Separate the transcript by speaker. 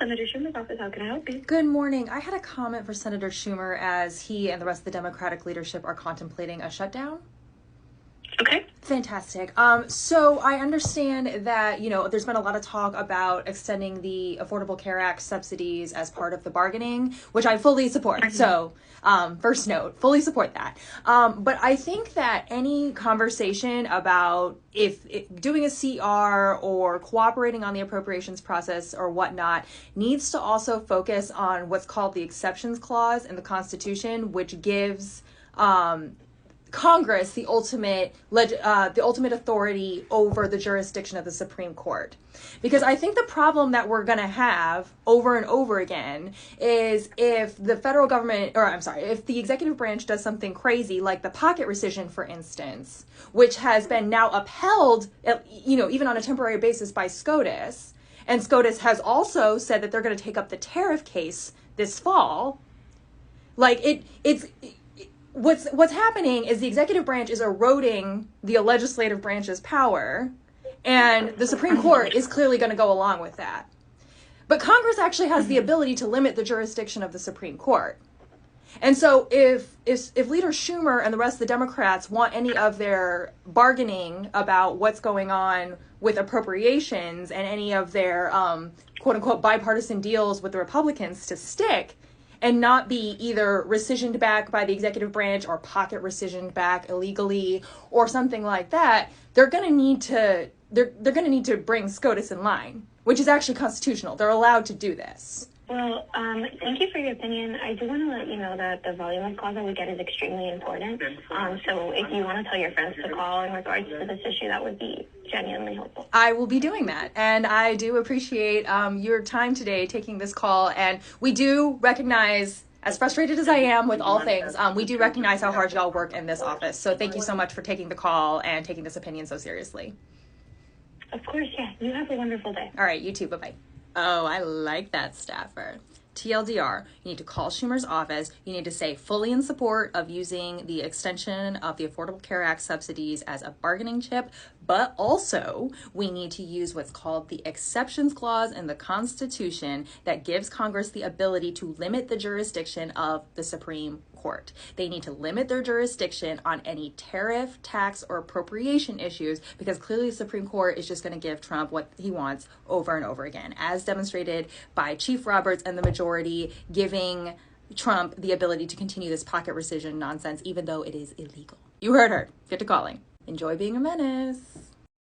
Speaker 1: Senator Schumer's office. How can I help you?
Speaker 2: Good morning. I had a comment for Senator Schumer as he and the rest of the Democratic leadership are contemplating a shutdown.
Speaker 1: Okay.
Speaker 2: Fantastic. So I understand that, there's been a lot of talk about extending the Affordable Care Act subsidies as part of the bargaining, which I fully support. Mm-hmm. So, first note, fully support that. But I think that any conversation about if doing a CR or cooperating on the appropriations process or whatnot needs to also focus on what's called the exceptions clause in the Constitution, which gives, Congress the ultimate authority over the jurisdiction of the Supreme Court. Because I think the problem that we're going to have over and over again is if the federal government, if the executive branch does something crazy like the pocket rescission, for instance, which has been now upheld, even on a temporary basis by SCOTUS, and SCOTUS has also said that they're going to take up the tariff case this fall. What's happening is the executive branch is eroding the legislative branch's power, and the Supreme Court is clearly going to go along with that. But Congress actually has the ability to limit the jurisdiction of the Supreme Court. And so if Leader Schumer and the rest of the Democrats want any of their bargaining about what's going on with appropriations and any of their quote-unquote bipartisan deals with the Republicans to stick, and not be either rescissioned back by the executive branch or pocket rescissioned back illegally or something like that, they're going to need to bring SCOTUS in line, which is actually constitutional. They're allowed to do this.
Speaker 1: Well, thank you for your opinion. I do want to let you know that the volume of calls that we get is extremely important. So if you want to tell your friends to call in regards to this issue, that would be genuinely helpful.
Speaker 2: I will be doing that. And I do appreciate your time today taking this call. And we do recognize, as frustrated as I am with all things, we do recognize how hard y'all work in this office. So thank you so much for taking the call and taking this opinion so seriously.
Speaker 1: Of course, yeah. You have a wonderful day.
Speaker 2: All right, you too. Bye-bye. Oh, I like that, staffer. TLDR, you need to call Schumer's office. You need to say fully in support of using the extension of the Affordable Care Act subsidies as a bargaining chip, but also we need to use what's called the exceptions clause in the Constitution that gives Congress the ability to limit the jurisdiction of the Supreme Court. They need to limit their jurisdiction on any tariff, tax, or appropriation issues because clearly the Supreme Court is just going to give Trump what he wants over and over again, as demonstrated by Chief Roberts and the majority giving Trump the ability to continue this pocket rescission nonsense, even though it is illegal. You heard her. Get to calling. Enjoy being a menace.